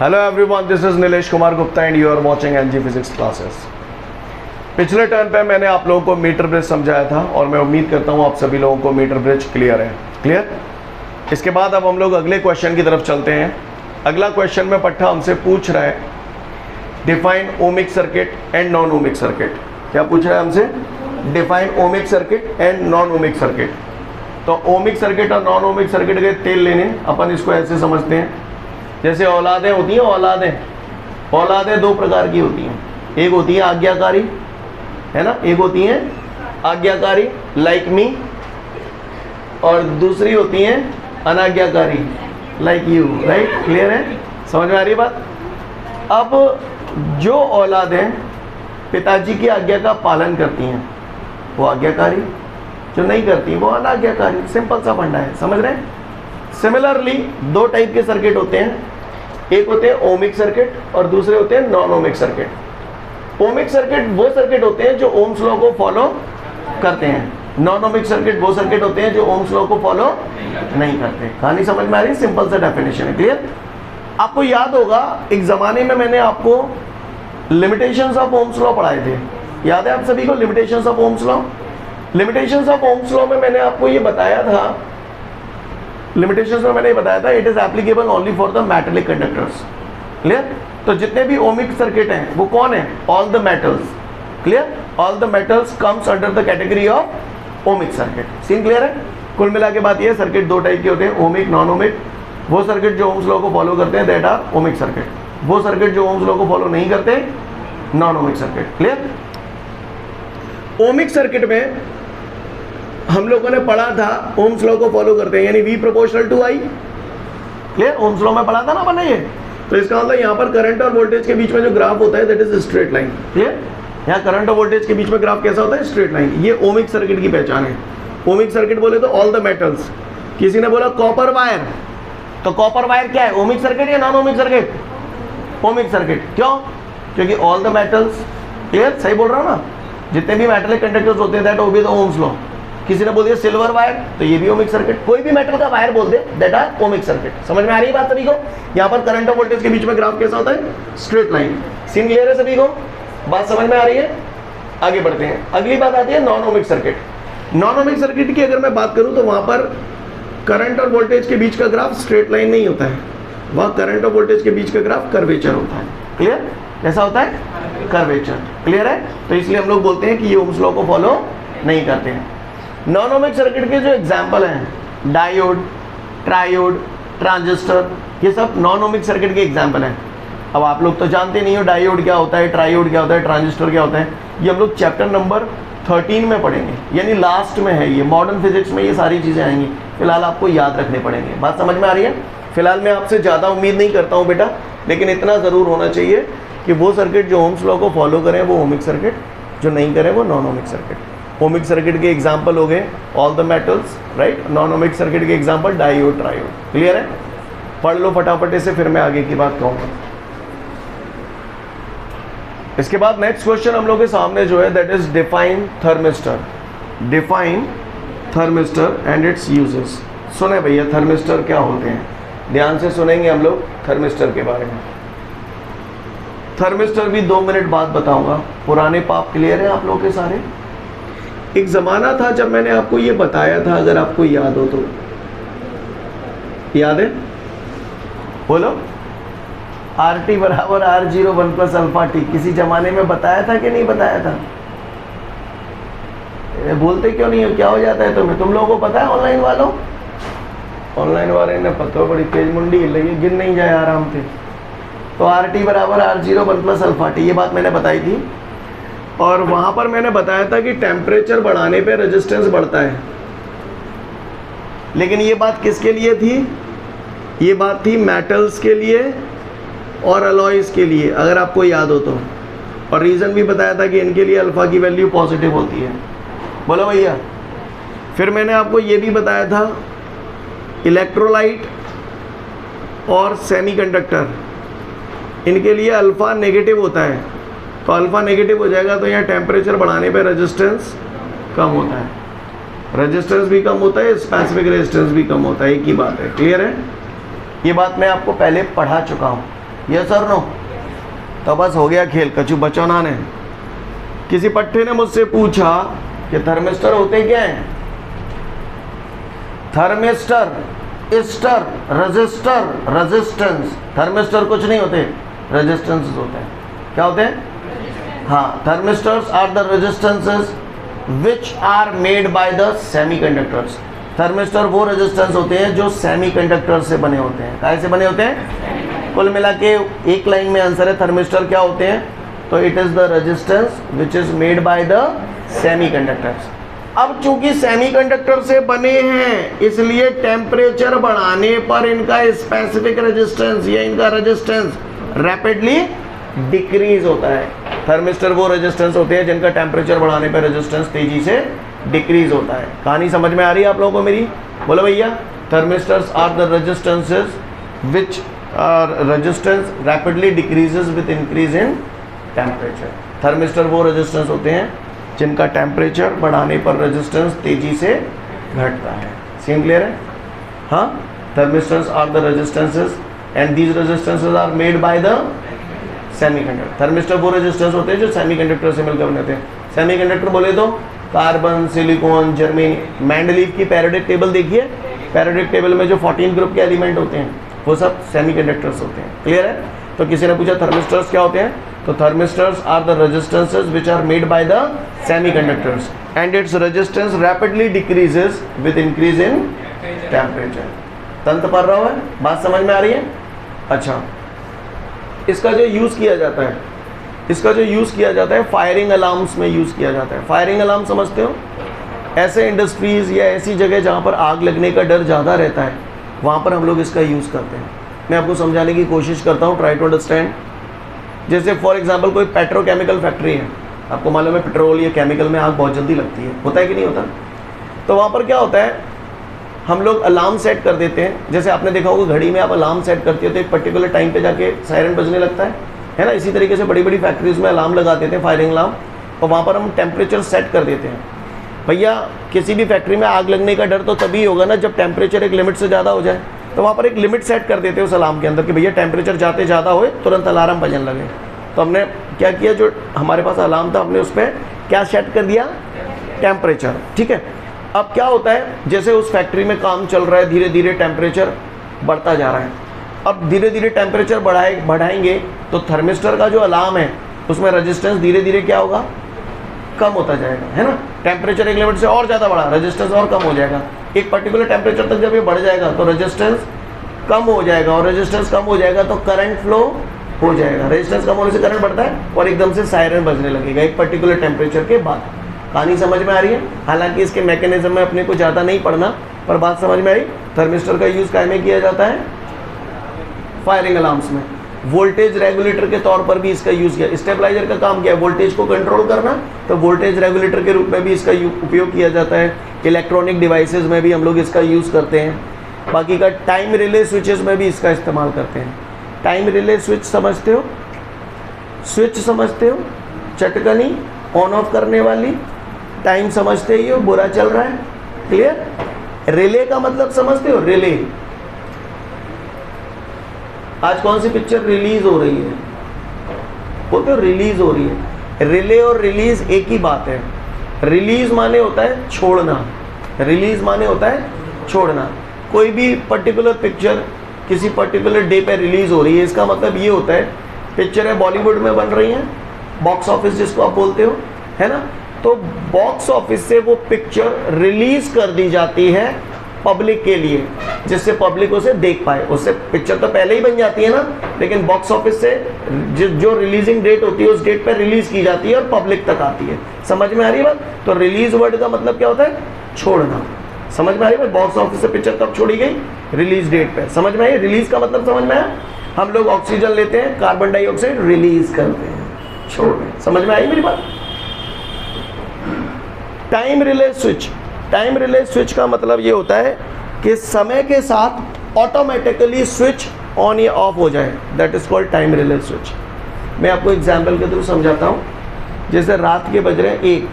Hello everyone, this is Nilesh Kumar Gupta and you are watching NG physics classes. पिछले turn पे मैंने आप लोगों को मीटर ब्रिज समझाया था और मैं उम्मीद करता हूँ आप सभी लोगों को मीटर ब्रिज क्लियर है। क्लियर? इसके बाद अब हम लोग अगले क्वेश्चन की तरफ चलते हैं। अगला क्वेश्चन में पट्टा हमसे पूछ रहा है define ohmic circuit and non ohmic circuit. क्या पूछ रहा है हमसे? Define ohmic circuit and non ohmic circuit. तो ओमिक सर्किट और नॉन ओमिक सर्किट के तेल लेने, अपन इसको ऐसे समझते हैं जैसे औलादें होती हैं। औलादें दो प्रकार की होती हैं। एक होती है आज्ञाकारी, है ना, एक होती है आज्ञाकारी लाइक मी, और दूसरी होती है अनाज्ञाकारी लाइक यू। राइट? क्लियर है? समझ में आ रही है बात? अब जो औलादें पिताजी की आज्ञा का पालन करती हैं वो आज्ञाकारी, जो नहीं करती वो अनाज्ञाकारी। सिंपल सा फंडा है, समझ रहे हैं? सिमिलरली दो टाइप के सर्किट होते हैं, एक होते हैं ओमिक सर्किट और दूसरे होते हैं non ohmic circuit. Ohmic circuit वो सर्किट होते हैं जो ओम्स लॉ को फॉलो करते हैं, नॉन ओमिक सर्किट वो सर्किट होते हैं जो ओम्स लॉ को फॉलो नहीं करते। कहानी समझ में आ रही है? सिंपल सा डेफिनेशन है। क्लियर? आपको याद होगा एक जमाने में मैंने आपको लिमिटेशंस ऑफ ओम्स लॉ पढ़ाए थे। याद है आप सभी को limitations of Ohm's law? Limitations of ohms law में मैंने आपको ये बताया था, लिमिटेशंस में मैंने बताया था it is applicable only for the metallic conductors. Clear? तो जितने भी ओमिक सर्किट हैं वो कौन है? All the metals. Clear? All the metals comes under the category of ohmic circuit. Scene clear है? कुल मिला के बात ये, सर्किट दो टाइप के होते हैं, ओमिक नॉन ओमिक। वो सर्किट जो ओम्स लॉ को फॉलो करते हैं दैट आर ओमिक सर्किट, वो सर्किट जो ओम्स लॉ को फॉलो नहीं करते non ohmic circuit. Clear? Ohmic circuit में हम लोगों ने पढ़ा था ओम्स लॉ को फॉलो करते हैं, यानी V proportional to I। Clear? Ohm's law में पढ़ा था ना अपन ये। तो इसका मतलब यहाँ पर करंट और वोल्टेज के बीच में जो ग्राफ होता है that is straight line. Clear? यहाँ करंट और वोल्टेज के बीच में ग्राफ कैसा होता है? Straight line. ये ओमिक सर्किट की पहचान है। ओमिक सर्किट बोले तो ऑल द मेटल्स। किसी ने बोला कॉपर वायर, तो कॉपर वायर क्या है? ओमिक सर्किट या non ohmic circuit? Ohmic circuit. क्यों? क्योंकि ऑल द मेटल्स। क्लियर? सही बोल रहा हूँ ना? जितने भी मेटलिक कंडक्टर्स होते हैं that obey the Ohm's law. किसी ने बोल दिया सिल्वर वायर, तो ये भी ओमिक सर्किट। कोई भी मेटल का वायर बोल दे दैट आर ओमिक सर्किट। समझ में आ रही है बात सभी को? यहाँ पर करंट और वोल्टेज के बीच में ग्राफ कैसा होता है? Straight line. सीन क्लियर है सभी को? बात समझ में आ रही है? आगे बढ़ते हैं। अगली बात आती है non ohmic circuit. Non ohmic circuit की अगर मैं बात करूं तो वहां पर करंट और वोल्टेज के बीच का ग्राफ स्ट्रेट लाइन नहीं होता है, वहां करंट और वोल्टेज के बीच का ग्राफ कर्वेचर होता है। क्लियर? कैसा होता है? कर्वेचर। क्लियर है? तो इसलिए हम लोग बोलते हैं कि ये ओम्स लॉ को फॉलो नहीं करते हैं। नॉन ओमिक सर्किट के जो एग्जाम्पल हैं डायोड, ट्रायोड, ट्रांजिस्टर, ये सब नॉन ओमिक सर्किट के एग्जाम्पल हैं। अब आप लोग तो जानते नहीं हो डायोड क्या होता है, ट्रायोड क्या होता है, ट्रांजिस्टर क्या होता है। ये हम लोग चैप्टर नंबर 13 में पढ़ेंगे, यानी लास्ट में है ये। मॉडर्न फिजिक्स में ये सारी चीज़ें आएंगी, फिलहाल आपको याद रखने पड़ेंगे। बात समझ में आ रही है? फिलहाल मैं आपसे ज़्यादा उम्मीद नहीं करता हूँ बेटा, लेकिन इतना ज़रूर होना चाहिए कि वो सर्किट जो ओम्स लॉ को फॉलो करें वो ओमिक सर्किट, जो नहीं करें वो non ohmic circuit. Ohmic circuit के एग्जाम्पल हो गए all the metals, right? Non ohmic circuit के एग्जाम्पल डायोड, ट्रायोड। क्लियर है? पढ़ लो फटाफट से, फिर मैं आगे की बात कहूँगा। इसके बाद नेक्स्ट क्वेश्चन हम लोग के सामने जो है that is define thermistor. Define thermistor and it's uses. सुने भैया थर्मिस्टर क्या होते हैं, ध्यान से सुनेंगे हम लोग थर्मिस्टर के बारे में। थर्मिस्टर भी 2 मिनट बाद बताऊंगा। पुराने पाप क्लियर है आप लोगों के सारे? एक ज़माना था जब मैंने आपको ये बताया था, अगर आपको याद हो तो। याद है? बोलो। RT बराबर R0 1 + अल्फा t। किसी ज़माने में बताया था कि नहीं बताया था? बोलते क्यों नहीं हो? क्या हो जाता है तुम्हें? तुम लोगों को पता है? ऑनलाइन वालों, ऑनलाइन वाले ने पता, बड़ी तेज मुंडी लगी, गिन नहीं जाए आराम से। तो RT बराबर R0 1 + अल्फा t, ये बात मैंने बताई थी। और वहाँ पर मैंने बताया था कि टेम्परेचर बढ़ाने पे रेजिस्टेंस बढ़ता है। लेकिन ये बात किसके लिए थी? ये बात थी मेटल्स के लिए और अलॉयज़ के लिए, अगर आपको याद हो तो। और रीज़न भी बताया था कि इनके लिए अल्फ़ा की वैल्यू पॉजिटिव होती है। बोलो भैया। फिर मैंने आपको ये भी बताया था इलेक्ट्रोलाइट और सेमीकंडक्टर, इनके लिए अल्फ़ा नेगेटिव होता है। तो अल्फ़ा नेगेटिव हो जाएगा तो यहाँ टेम्परेचर बढ़ाने पे रेजिस्टेंस कम होता है, रेजिस्टेंस भी कम होता है, स्पेसिफिक रेजिस्टेंस भी कम होता है। एक ही बात है। क्लियर है? ये बात मैं आपको पहले पढ़ा चुका हूँ। यस और नो? तो बस हो गया खेल, कछु बचो ना ने। किसी पट्टे ने मुझसे पूछा कि थर्मिस्टर होते क्या हैं? थर्मिस्टर, स्टर, रजिस्टर, रेजिस्टेंस। थर्मिस्टर कुछ नहीं होते, रेजिस्टेंसेस होते हैं। क्या होते हैं? हाँ, thermistors are the resistances which are made by the semiconductors. Thermistor वो रेजिस्टेंस होते हैं जो सेमीकंडक्टर से बने होते हैं। कैसे बने होते हैं? कुल मिला के एक लाइन में आंसर है, थर्मिस्टर क्या होते हैं? तो it is the resistance which is made by the semiconductors. अब चूंकि सेमीकंडक्टर से बने हैं इसलिए टेम्परेचर बढ़ाने पर इनका स्पेसिफिक रेजिस्टेंस या इनका रेजिस्टेंस रैपिडली डिक्रीज होता है। थर्मिस्टर वो रेजिस्टेंस होते हैं जिनका टेम्परेचर बढ़ाने पर रेजिस्टेंस तेजी से डिक्रीज होता है। कहानी समझ में आ रही है आप लोगों को मेरी? बोलो भैया। Thermistors are the resistances which resistance rapidly decreases with increase in temperature. Thermistor वो रेजिस्टेंस होते हैं जिनका टेम्परेचर बढ़ाने पर रेजिस्टेंस तेजी से घटता है। सेम क्लियर है? हाँ, thermistors are the resistances and these resistances are made by the semiconductor. Thermistor वो रेजिस्टेंस होते हैं जो सेमीकंडक्टर से मिलकर बनते हैं। सेमीकंडक्टर बोले तो कार्बन, सिलिकॉन, जर्मेनियम। मेंडलीव की पेरियोडिक टेबल देखिए, पेरियोडिक टेबल में जो 14 ग्रुप के एलिमेंट होते हैं वो सब सेमीकंडक्टर्स होते हैं। क्लियर है? तो किसी ने पूछा थर्मिस्टर्स क्या होते हैं, तो thermistors are the resistances which are made by the semiconductors and its resistance rapidly decreases with increase in temperature. तंत्र पढ़ रहा है? बात समझ में आ रही है? अच्छा, इसका जो यूज़ किया जाता है, इसका जो यूज़ किया जाता है फायरिंग अलार्म्स में यूज़ किया जाता है। फायरिंग अलार्म समझते हो? ऐसे इंडस्ट्रीज़ या ऐसी जगह जहाँ पर आग लगने का डर ज़्यादा रहता है वहाँ पर हम लोग इसका यूज़ करते हैं। मैं आपको समझाने की कोशिश करता हूँ, ट्राई टू अंडरस्टैंड। जैसे फॉर एग्जांपल कोई पेट्रोकेमिकल फैक्ट्री है, आपको मालूम है पेट्रोल या केमिकल में आग बहुत जल्दी लगती है, होता है कि नहीं होता? तो वहाँ पर क्या होता है, हम लोग अलार्म सेट कर देते हैं। जैसे आपने देखा होगा घड़ी में आप अलार्म सेट करते हो तो एक पर्टिकुलर टाइम पे जाके सायरन बजने लगता है ना? इसी तरीके से बड़ी बड़ी फैक्ट्रीज में अलार्म लगा देते हैं, फायरिंग अलार्म, और वहाँ पर हम टेम्परेचर सेट कर देते हैं। भैया किसी भी फैक्ट्री में आग लगने का डर तो तभी होगा ना जब टेम्परेचर एक लिमिट से ज़्यादा हो जाए। तो वहाँ पर एक लिमिट सेट कर देते हैं उस अलार्म के अंदर कि भैया टेम्परेचर जाते ज़्यादा हो तुरंत अलार्म बजने लगे। तो हमने क्या किया, जो हमारे पास अलार्म था हमने उस पर क्या सेट कर दिया, टेम्परेचर। ठीक है, अब क्या होता है, जैसे उस फैक्ट्री में काम चल रहा है, धीरे धीरे टेम्परेचर बढ़ता जा रहा है। अब धीरे धीरे टेम्परेचर बढ़ाएंगे तो थर्मिस्टर का जो अलार्म है उसमें रेजिस्टेंस धीरे धीरे क्या होगा, कम होता जाएगा, है ना? टेम्परेचर एक लिमिट से और ज़्यादा बढ़ा, रेजिस्टेंस और कम हो जाएगा। एक पर्टिकुलर टेम्परेचर तक जब ये बढ़ जाएगा तो रेजिस्टेंस कम हो जाएगा, और रेजिस्टेंस कम हो जाएगा तो करंट फ्लो हो जाएगा। रेजिस्टेंस कम होने से करंट बढ़ता है और एकदम से सायरन बजने लगेगा एक पर्टिकुलर टेम्परेचर के बाद। कहानी समझ में आ रही है? हालांकि इसके मैकेनिज्म में अपने को ज़्यादा नहीं पढ़ना, पर बात समझ में आई। थर्मिस्टर का यूज़ काय में किया जाता है, फायरिंग अलार्म्स में। वोल्टेज रेगुलेटर के तौर पर भी इसका यूज़ किया। स्टेबलाइजर का काम क्या है, वोल्टेज को कंट्रोल करना, तो वोल्टेज रेगुलेटर के रूप में भी इसका उपयोग किया जाता है। इलेक्ट्रॉनिक डिवाइसेस में भी हम लोग इसका यूज़ करते हैं। बाकी का टाइम रिले स्विचेस में भी इसका इस्तेमाल करते हैं। टाइम रिले स्विच समझते हो? स्विच समझते हो? चटकनी ऑन ऑफ करने वाली, टाइम समझते ही हो, बुरा चल रहा है, क्लियर? रिले का मतलब समझते हो? रिले, आज कौन सी पिक्चर रिलीज हो रही है, बोलते हो रिलीज हो रही है। रिले और रिलीज एक ही बात है। रिलीज माने होता है छोड़ना, रिलीज माने होता है छोड़ना। कोई भी पर्टिकुलर पिक्चर किसी पर्टिकुलर डे पे रिलीज हो रही है, इसका मतलब ये होता है पिक्चर है बॉलीवुड में बन रही है, बॉक्स ऑफिस जिसको आप बोलते हो, है ना? तो बॉक्स ऑफिस से वो पिक्चर रिलीज कर दी जाती है पब्लिक के लिए, जिससे पब्लिक उसे देख पाए। उससे पिक्चर तो पहले ही बन जाती है ना, लेकिन बॉक्स ऑफिस से जो रिलीजिंग डेट होती है उस डेट पर रिलीज की जाती है और पब्लिक तक आती है। समझ में आ रही है बात? तो रिलीज वर्ड का मतलब क्या होता है, छोड़ना। समझ में आ रही है? बॉक्स ऑफिस से पिक्चर कब छोड़ी गई, रिलीज डेट पे। समझ में आई? रिलीज का मतलब समझ में आया? हम लोग ऑक्सीजन लेते हैं, कार्बन डाइऑक्साइड रिलीज करते हैं, छोड़ दें। समझ में आई मेरी बात? Time relay switch, time relay switch का मतलब ये होता है कि समय के साथ ऑटोमेटिकली स्विच ऑन या ऑफ हो जाए, that is called time relay switch. मैं आपको एग्जाम्पल के थ्रू समझाता हूँ। जैसे रात के बज रहे 1,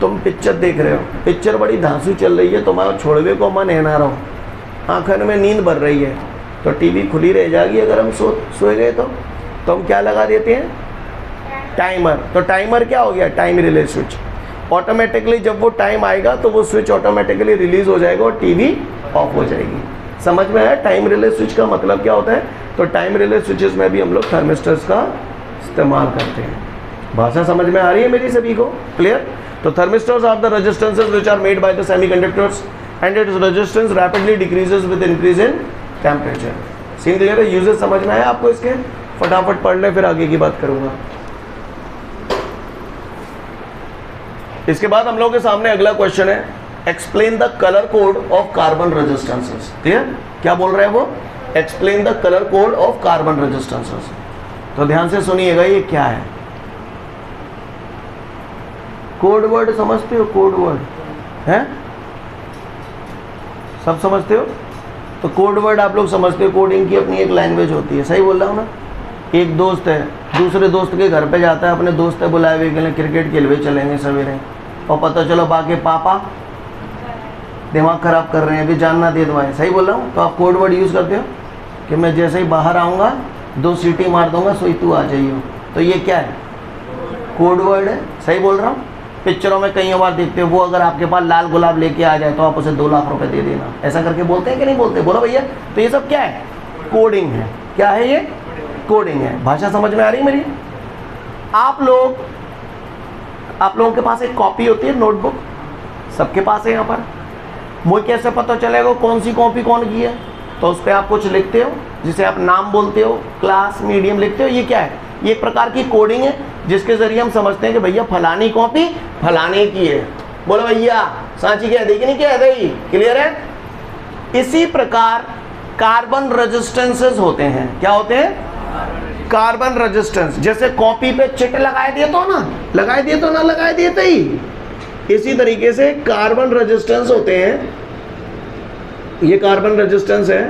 तुम पिक्चर देख रहे हो, पिक्चर बड़ी धांसू चल रही है, तुम्हारा छोड़वे को मन है ना रहो, आंखन में नींद भर रही है, तो टीवी खुली रह जाएगी अगर हम सोए गए तो हम क्या लगा देते हैं, टाइमर। तो टाइमर क्या हो गया, टाइम रिले स्विच। ऑटोमेटिकली जब वो टाइम आएगा तो वो स्विच ऑटोमेटिकली रिलीज हो जाएगा और टीवी ऑफ हो जाएगी। समझ में आया टाइम रिले स्विच का मतलब क्या होता है? तो टाइम रिले स्विचेस में भी हम लोग थर्मिस्टर्स का इस्तेमाल करते हैं। भाषा समझ में आ रही है मेरी सभी को? क्लियर? तो thermistors are the resistances which are made by the semiconductors and its resistance rapidly decreases with increase in temperature. Scene clear है? यूजेस समझ में आया आपको इसके? फटाफट पढ़ ले, फिर आगे की बात करूंगा। इसके बाद हम लोग के सामने अगला क्वेश्चन है, explain the colour code of carbon resistances. Clear? क्या बोल रहे हैं वो? Explain the colour code of carbon resistances. तो ध्यान से सुनिएगा, ये क्या है? कोड वर्ड समझते हो? कोड वर्ड है, सब समझते हो? तो कोड वर्ड आप लोग समझते हो, कोडिंग की अपनी एक लैंग्वेज होती है। सही बोल रहा हूँ ना? एक दोस्त है, दूसरे दोस्त के घर पे जाता है, अपने दोस्त है बुलाए हुए के लिए क्रिकेट खेलवे चलेंगे सवेरे, और पता चलो बाकी पापा दिमाग खराब कर रहे हैं, अभी जानना दे दो। सही बोल रहा हूँ? तो आप कोड वर्ड यूज़ करते हो कि मैं जैसे ही बाहर आऊँगा 2 सीटी मार दूंगा, सोई तू आ जाइयो। तो ये क्या है? कोड वर्ड है। सही बोल रहा हूँ? पिक्चरों में कई बार देखते हो, वो अगर आपके पास लाल गुलाब लेके आ जाए तो आप उसे 2 लाख रुपए दे देना, ऐसा करके बोलते हैं कि नहीं बोलते? बोलो भैया। तो ये सब क्या है? कोडिंग है। क्या है ये? कोडिंग है। भाषा समझ में आ रही है मेरी? आप लोगों के पास एक कॉपी होती है, नोटबुक, सबके पास है यहाँ पर। मुझे कैसे पता चलेगा कौन सी कॉपी कौन की है? तो उस पर आप कुछ लिखते हो, जिसे आप नाम बोलते हो, क्लास, मीडियम लिखते हो। ये क्या है? ये एक प्रकार की कोडिंग है जिसके जरिए हम समझते हैं कि भैया फलानी कॉपी फलाने की है। बोलो भैया, सांची कह दी कि नहीं कह दी? क्लियर है? इसी प्रकार कार्बन रेजिस्टेंसेस होते हैं। क्या होते हैं? Carbon resistance. जैसे कॉपी पे चिट लगाए दिए तो ना, लगाए दिए तो ना, लगाए दिए तो ही, इसी तरीके से कार्बन रेजिस्टेंस होते हैं। ये कार्बन रेजिस्टेंस है।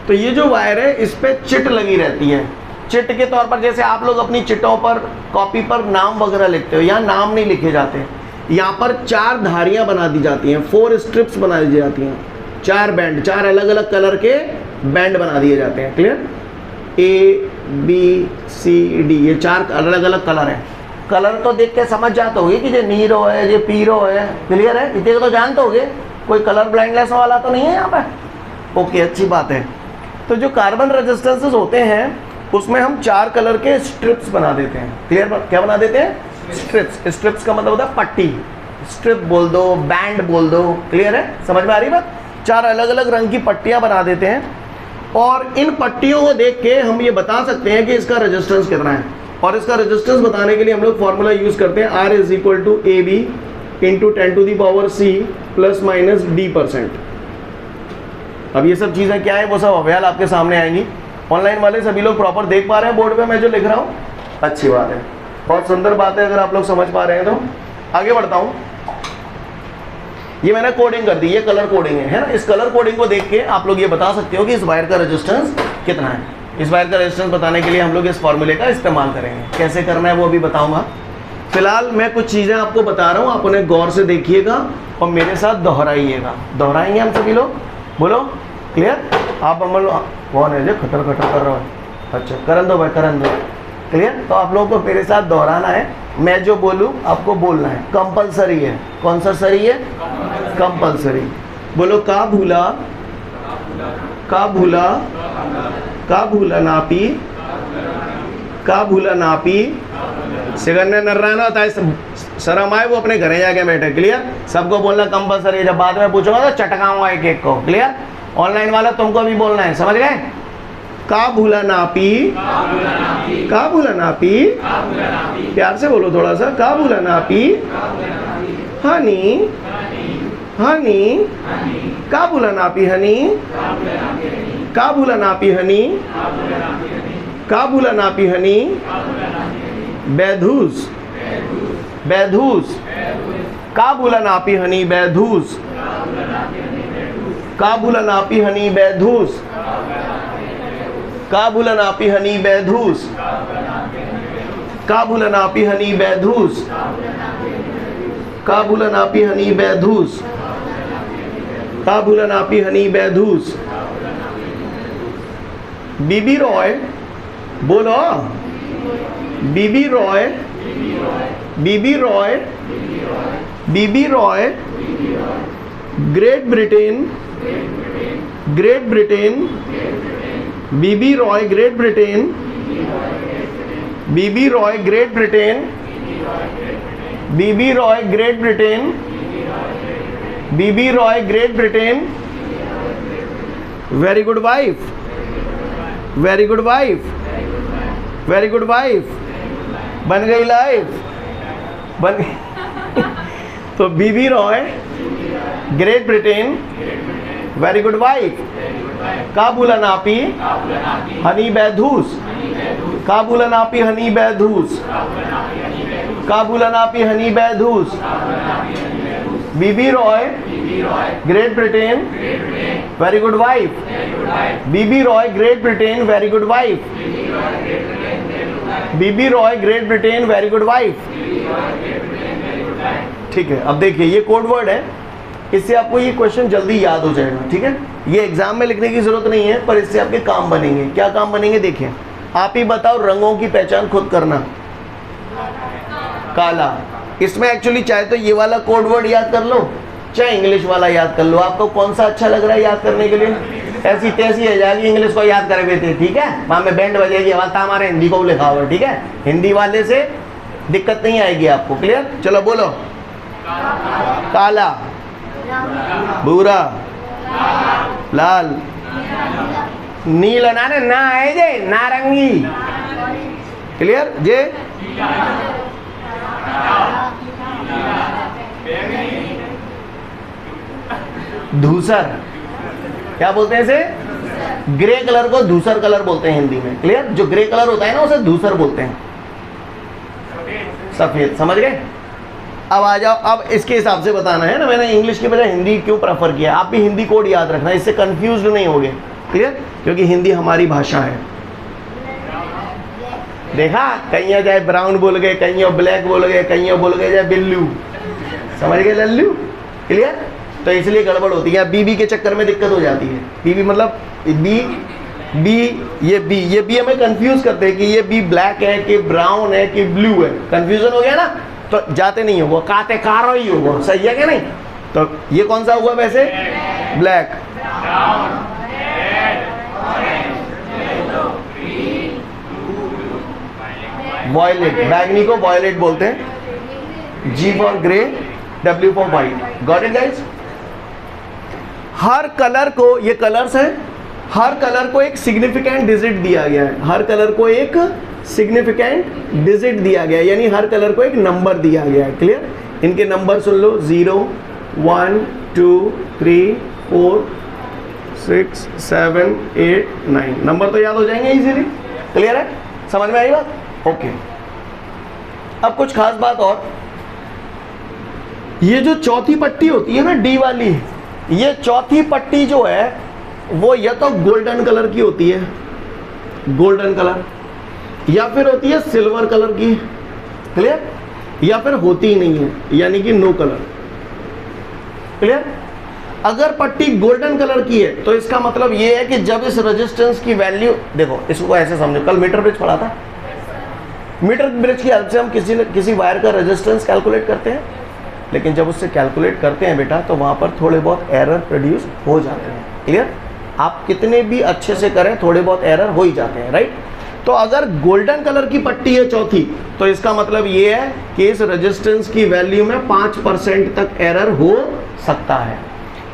तो ये जो वायर है इस पे चिट लगी रहती है। चिट के तौर पर जैसे आप लोग अपनी चिटों पर, कॉपी पर नाम वगैरह लिखते हो, यहाँ नाम नहीं लिखे जाते, यहाँ पर 4 धारियां बना दी जाती हैं, 4 स्ट्रिप्स बना दी जाती हैं, 4 बैंड, 4 अलग अलग कलर के बैंड बना दिए जाते हैं। क्लियर? ABCD, ये 4 अलग अलग कलर हैं। कलर तो देख के समझ जाते होगे कि ये नीरो है, ये पीरो है। क्लियर है? इतने तो जानते होगे, कोई कलर ब्लाइंडनेस वाला तो नहीं है यहाँ पर? ओके, अच्छी बात है। तो जो कार्बन रेजिस्टेंसेस होते हैं उसमें हम 4 कलर के स्ट्रिप्स बना देते हैं। क्लियर? क्या बना देते हैं? स्ट्रिप्स। स्ट्रिप्स का मतलब होता है पट्टी, स्ट्रिप बोल दो, बैंड बोल दो। क्लियर है? समझ में आ रही बात? 4 अलग अलग रंग की पट्टियां बना देते हैं, और इन पट्टियों को देख के हम ये बता सकते हैं कि इसका रेजिस्टेंस कितना है। और इसका रेजिस्टेंस बताने के लिए हम लोग फॉर्मूला यूज करते हैं, R = AB × 10⁻⁶ ±D%। अब ये सब चीज़ें क्या है वो सब अभ्याल आपके सामने आएंगी। ऑनलाइन वाले सभी लोग प्रॉपर देख पा रहे हैं बोर्ड पे मैं जो लिख रहा हूँ? अच्छी बात है, बहुत सुंदर बात है। अगर आप लोग समझ पा रहे हैं तो आगे बढ़ता हूँ। ये मैंने कोडिंग कर दी, ये कलर कोडिंग है ना? इस कलर कोडिंग को देख के आप लोग ये बता सकते हो कि इस वायर का रेजिस्टेंस कितना है। इस वायर का रेजिस्टेंस बताने के लिए हम लोग इस फॉर्मूले का इस्तेमाल करेंगे। कैसे करना है वो भी बताऊंगा। फिलहाल मैं कुछ चीज़ें आपको बता रहा हूँ, आप उन्हें गौर से देखिएगा और मेरे साथ दोहराइएगा। दोहराएंगे हम सभी लोग? बोलो। क्लियर? आप कौन है जो खटर खटर कर रहा है? अच्छा, करन दो भाई, करन दो। क्लियर? तो आप लोगों को मेरे साथ दोहराना है, मैं जो बोलूं आपको बोलना है। कंपलसरी है। कौन सा सरी है? कंपलसरी। बोलो, का भूला, का भूला, का भूला नापी, का भूला नापी। सिगरने नर्राना होता है, शर्म आए वो अपने घरे जाके बैठे। क्लियर? सबको बोलना कंपलसरी। जब बाद में पूछूंगा तो चटकाऊंगा एक एक को। क्लियर? ऑनलाइन वाला तुमको भी बोलना है, समझ गए? का भूला नापी, का भूला नापी, प्यार से बोलो थोड़ा सा। का भूला नापी, हनी, हनी, का भूला नापी हनी, का भूला नापी हनी, का भूला नापी हनी, बैधूस, बैधूस, का भूला नापी हनी बैधूस, का भूला नापी हनी बैधूस, का भूला नापी हनी बैधूस, का भूला नापी हनी बैधूस, का भूला नापी हनी बैधूस, का भूला नापी हनी बैधूस, बीबी रॉय, बोलो, बीबी रॉय, बीबी रॉय, बीबी रॉय, ग्रेट ब्रिटेन, ग्रेट ब्रिटेन, बीबी रॉय, ग्रेट ब्रिटेन, बीबी रॉय, ग्रेट ब्रिटेन, बीबी रॉय, ग्रेट ब्रिटेन, बीबी रॉय, great Britain, very good wife, very good wife, very good wife, बन गई लाइफ, बन गई। तो बीबी रॉय, great Britain, very good wife, काबुलनापी, हनी बैधूस, काबुलनापी, हनी बैधूस, काबुलनापी, हनी बैधूस, बीबी रॉय, great Britain, very good wife, बीबी रॉय, great Britain, very good wife, बीबी रॉय, great Britain, very good wife. ठीक है, अब देखिए ये कोड वर्ड है, इससे आपको ये क्वेश्चन जल्दी याद हो जाएगा। ठीक है, ये एग्जाम में लिखने की जरूरत नहीं है, पर इससे आपके काम बनेंगे। क्या काम बनेंगे देखिए, आप ही बताओ, रंगों की पहचान खुद करना। काला, इसमें एक्चुअली चाहे तो ये वाला कोड वर्ड याद कर लो, चाहे इंग्लिश वाला याद कर लो, आपको कौन सा अच्छा लग रहा है याद करने के लिए। ऐसी तैसी है जाएगी, इंग्लिश को याद करे थे, ठीक है, वहां में बैंड बजेगी, आवाज हमारे हिंदी को लिखा हुआ है। ठीक है, हिंदी वाले से दिक्कत नहीं आएगी आपको। क्लियर, चलो बोलो, काला, भूरा, लाल, नीला, ना है जे नारंगी। क्लियर जे, धूसर, क्या बोलते हैं इसे, ग्रे कलर को धूसर कलर बोलते हैं हिंदी में। क्लियर, जो ग्रे कलर होता है ना उसे धूसर बोलते हैं। सफेद, समझ गए। अब आ जाओ, अब इसके हिसाब से बताना है ना, मैंने इंग्लिश की बजाय हिंदी क्यों प्रेफर किया। आप भी हिंदी कोड याद रखना, इससे कंफ्यूज नहीं होगे। क्लियर, क्योंकि हिंदी हमारी भाषा है। देखा, कहीं जाए ब्राउन बोल गए, कहीं ब्लैक बोल गए, कहीं बोल गए जाए बिल्लू, समझ गए, लल्लू। क्लियर, तो इसलिए गड़बड़ होती है, बीबी के चक्कर में दिक्कत हो जाती है। बीबी मतलब बी, ये बी हमें कंफ्यूज करते हैं कि ये बी ब्लैक है कि ब्राउन है कि ब्लू है। कंफ्यूजन हो गया ना, तो जाते नहीं होगा, काते कारो ही होगा। सही है क्या नहीं। तो ये कौन सा हुआ वैसे, ब्लैक, वॉयलेट, बैगनी को वॉयलेट बोलते हैं। G for grey, W for white. Got it guys. हर कलर को, ये कलर्स हैं, हर कलर को एक सिग्निफिकेंट डिजिट दिया गया है। हर कलर को एक सिग्निफिकेंट डिजिट दिया गया है, यानी हर कलर को एक नंबर दिया गया है। क्लियर, इनके नंबर सुन लो, 0 1 2 3 4 6 7 8 9। नंबर तो याद हो जाएंगे इजीली। क्लियर है, समझ में आई बात। ओके, अब कुछ खास बात और, ये जो चौथी पट्टी होती है ना, डी वाली, ये चौथी पट्टी जो है वो या तो गोल्डन कलर की होती है, गोल्डन कलर, या फिर होती है सिल्वर कलर की। क्लियर, या फिर होती ही नहीं है, यानी कि नो कलर। क्लियर, अगर पट्टी गोल्डन कलर की है तो इसका मतलब ये है कि जब इस रेजिस्टेंस की वैल्यू, देखो इसको ऐसे समझो, कल मीटर ब्रिज पढ़ा था, मीटर ब्रिज की हेल्प से हम किसी वायर का रेजिस्टेंस कैलकुलेट करते हैं, लेकिन जब उससे कैलकुलेट करते हैं बेटा तो वहां पर थोड़े बहुत एरर प्रोड्यूस हो जाते हैं। क्लियर, आप कितने भी अच्छे से करें थोड़े बहुत एरर हो ही जाते हैं, राइट। तो अगर गोल्डन कलर की पट्टी है चौथी, तो इसका मतलब ये है कि इस रेजिस्टेंस की वैल्यू में 5% तक एरर हो सकता है।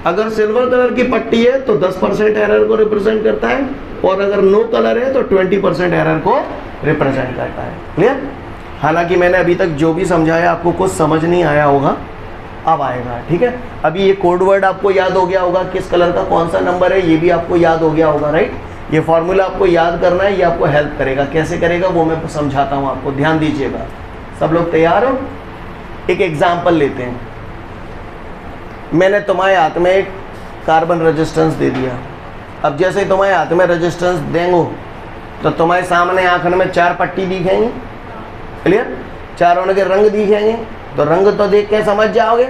अगर सिल्वर कलर की पट्टी है तो 10% एरर को रिप्रेजेंट करता है, और अगर नो कलर है तो 20% एरर को रिप्रेजेंट करता है। क्लियर, हालांकि मैंने अभी तक जो भी समझाया आपको कुछ समझ नहीं आया होगा, अब आएगा। ठीक है, अभी ये कोड वर्ड आपको याद हो गया होगा, किस कलर का कौन सा नंबर है ये भी आपको याद हो गया होगा, राइट। ये फॉर्मूला आपको याद करना है, ये आपको हेल्प करेगा। कैसे करेगा वो मैं समझाता हूँ आपको, ध्यान दीजिएगा। सब लोग तैयार हो। एक एग्जाम्पल लेते हैं, मैंने तुम्हारे हाथ में एक कार्बन रेजिस्टेंस दे दिया। अब जैसे ही तुम्हारे हाथ में रेजिस्टेंस देंगे तो तुम्हारे सामने आंखन में 4 पट्टी दिखेंगी। क्लियर, चारों के रंग दिखेंगे, तो रंग तो देख के समझ जाओगे।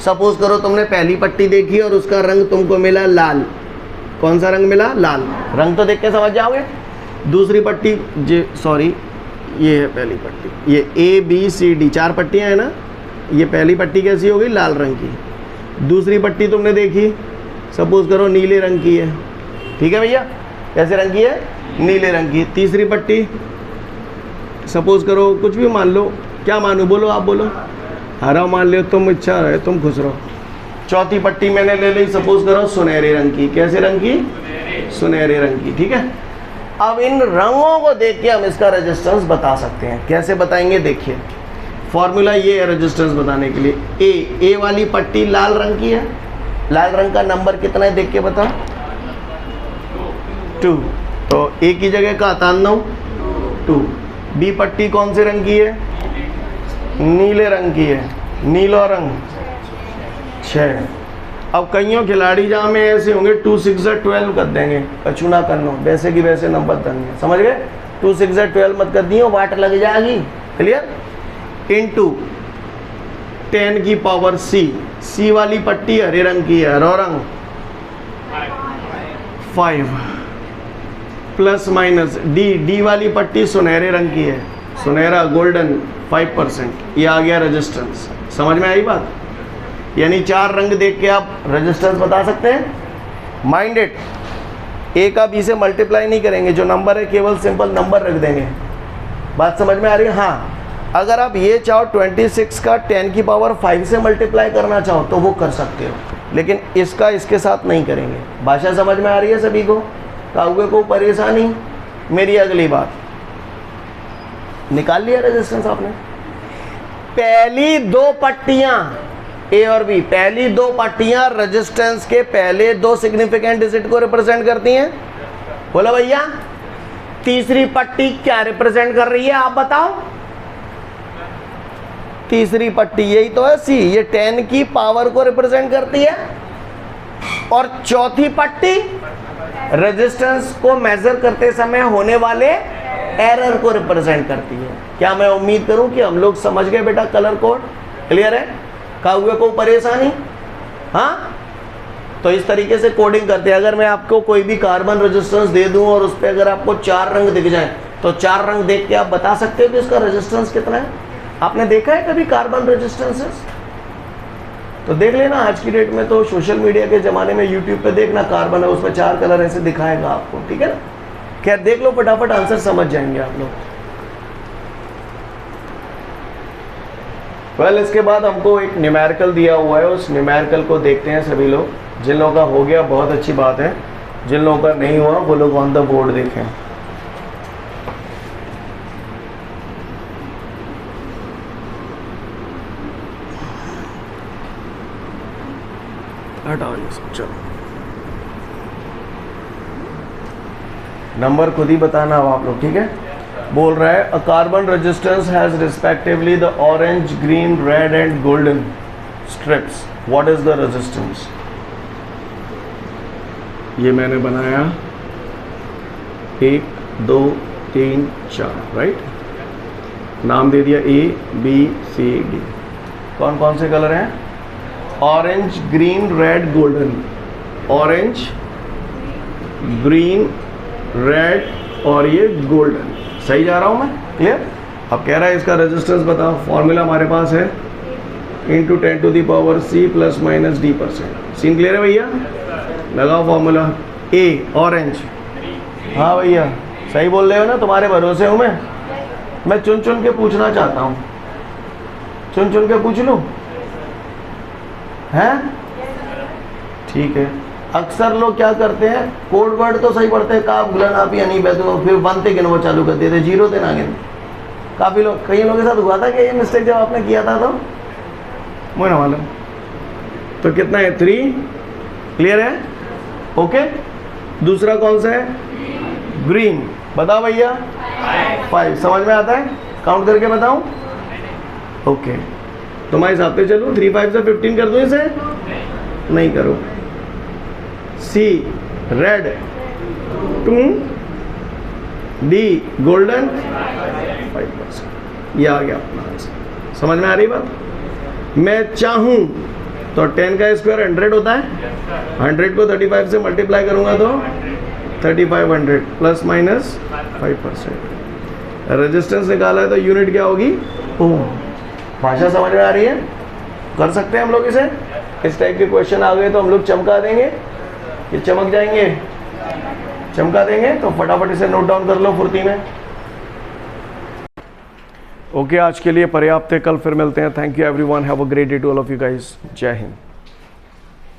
सपोज करो तुमने पहली पट्टी देखी और उसका रंग तुमको मिला लाल, कौन सा रंग मिला? लाल। रंग तो देख के समझ जाओगे। दूसरी पट्टी सॉरी, ये है पहली पट्टी, ये ए बी सी डी 4 पट्टियाँ हैं ना। ये पहली पट्टी कैसी होगी? लाल रंग की। दूसरी पट्टी तुमने देखी, सपोज करो नीले रंग की है, ठीक है भैया? कैसे रंग की है? नीले रंग की। तीसरी पट्टी सपोज करो, कुछ भी मान लो, क्या मानो? बोलो, आप बोलो। हरा मान लो तुम, इच्छा रहे तुम खुश रहो। चौथी पट्टी मैंने ले ली, सपोज करो सुनहरे रंग की। कैसे रंग की? सुनहरे रंग की, ठीक है। अब इन रंगों को देख के हम इसका रेजिस्टेंस बता सकते हैं। कैसे बताएंगे? देखिए, फॉर्मूला ये है रेजिस्टेंस बताने के लिए। ए वाली पट्टी लाल रंग की है, लाल रंग का नंबर कितना है देख के बता। 2, तो ए की जगह का आता 9, 2। बी पट्टी कौन से रंग की है? नीले रंग की है, नीला रंग 6। अब कईयों खिलाड़ी जहाँ में ऐसे होंगे 2 6 12 कर देंगे, कछु ना करना, वैसे की वैसे नंबर देंगे, समझ गए? 2 6 12 मत कर दियो, वाट लग जाएगी। क्लियर? इनटू 10 की पावर सी वाली पट्टी हरे रंग की है, हरा रंग 5 प्लस माइनस डी वाली पट्टी सुनहरे रंग की है, सुनहरा गोल्डन 5%। ये आ गया रेजिस्टेंस। समझ में आई बात? यानी 4 रंग देख के आप रेजिस्टेंस बता सकते हैं। माइंड इट, ए का बी से मल्टीप्लाई नहीं करेंगे, जो नंबर है केवल सिंपल नंबर रख देंगे। बात समझ में आ रही है? हाँ, अगर आप ये चाहो 26 का 10 की पावर 5 से मल्टीप्लाई करना चाहो तो वो कर सकते हो, लेकिन इसका इसके साथ नहीं करेंगे। भाषा समझ में आ रही है सभी को? काउगे को परेशानी? मेरी अगली बात, निकाल लिया रेजिस्टेंस आपने? पहली 2 पट्टियां ए और बी, पहली 2 पट्टियां रेजिस्टेंस के पहले 2 सिग्निफिकेंट डिजिट को रिप्रेजेंट करती हैं। बोलो भैया, तीसरी पट्टी क्या रिप्रेजेंट कर रही है आप बताओ? तीसरी पट्टी यही तो है सी, ये 10 की पावर को रिप्रेजेंट करती है। और चौथी पट्टी रेजिस्टेंस को मेजर करते समय होने वाले एरर को रिप्रेजेंट करती है। क्या मैं उम्मीद करूं कि हम लोग समझ गए बेटा कलर कोड? क्लियर है? काउए को परेशानी? हाँ, तो इस तरीके से कोडिंग करते हैं। अगर मैं आपको कोई भी कार्बन रेजिस्टेंस दे दूं और उस पर अगर आपको 4 रंग दिख जाए तो 4 रंग देख के आप बता सकते हो कि इसका रेजिस्टेंस कितना है। आपने देखा है कभी कार्बन रेजिस्टेंसेस? तो देख लेना, आज की डेट में तो सोशल मीडिया के ज़माने में यूट्यूब पे देखना, कार्बन है उसमें 4 कलर ऐसे दिखाएगा आपको, ठीक है ना? खैर देख लो, फटाफट आंसर समझ जाएंगे आप लोग। वेल, इसके बाद हमको एक न्यूमेरिकल दिया हुआ है, उस न्यूमेरिकल को देखते हैं सभी लोग। जिन लोगों का हो गया बहुत अच्छी बात है, जिन लोगों का नहीं हुआ वो लोग ऑन द बोर्ड देखें। हटाओ ये सब, चलो नंबर खुद ही बताना हो आप लोग, ठीक है? बोल रहा है a carbon resistance has respectively the orange, green, red and golden strips. What is the resistance? ये मैंने बनाया 1 2 3 4, राइट? नाम दे दिया ए बी सी डी। कौन कौन से कलर हैं? Orange, green, red, golden. Orange, green, red और ये गोल्डन। सही जा रहा हूँ मैं? क्लियर? अब कह रहा है इसका रेजिस्टेंस बताओ। फॉर्मूला हमारे पास है into 10 to the power C plus minus d%। Scene clear है भैया? लगाओ फॉर्मूला। ए ऑरेंज, हाँ भैया सही बोल रहे हो ना, तुम्हारे भरोसे हूँ मैं चुन चुन के पूछना चाहता हूँ। चुन चुन के पूछ लूँ? हैं? ठीक है। अक्सर लोग क्या करते हैं, कोड वर्ड तो सही पढ़ते हैं, काफ गुलन आप या नहीं बैठो, फिर 1 से गिनना चालू कर देते, 0 से ना गिन। काफ़ी लोग, कई लोगों के साथ हुआ था कि ये मिस्टेक जब आपने किया था तो मुझे ना मालूम। तो कितना है? 3। क्लियर है? ओके। दूसरा कौन सा है? ग्रीन। बताओ भैया। 5। समझ में आता है? काउंट करके बताऊं? ओके, तुम्हारे हिसाब से चलूँ? 3 5 से 15 कर दूँ इसे? नहीं करो। सी रेड, 2 डी गोल्डन 5%। ये आ गया अपना आंसर। समझ में आ रही बात? मैं चाहूँ तो 10 का स्क्वायर 100 होता है। 100 को 35 से मल्टीप्लाई करूंगा तो 3500 प्लस माइनस 5%। रेजिस्टेंस निकाला है तो यूनिट क्या होगी? ओम। भाषा समझ में आ रही है? कर सकते हैं हम लोग इसे। इस टाइप के क्वेश्चन आ गए तो हम लोग चमका देंगे, ये चमक जाएंगे, चमका देंगे। तो फटाफट इसे नोट डाउन कर लो फुर्ती में। ओके, आज के लिए पर्याप्त है, कल फिर मिलते हैं। Thank you everyone, have a great day to all of you guys. जय हिंद।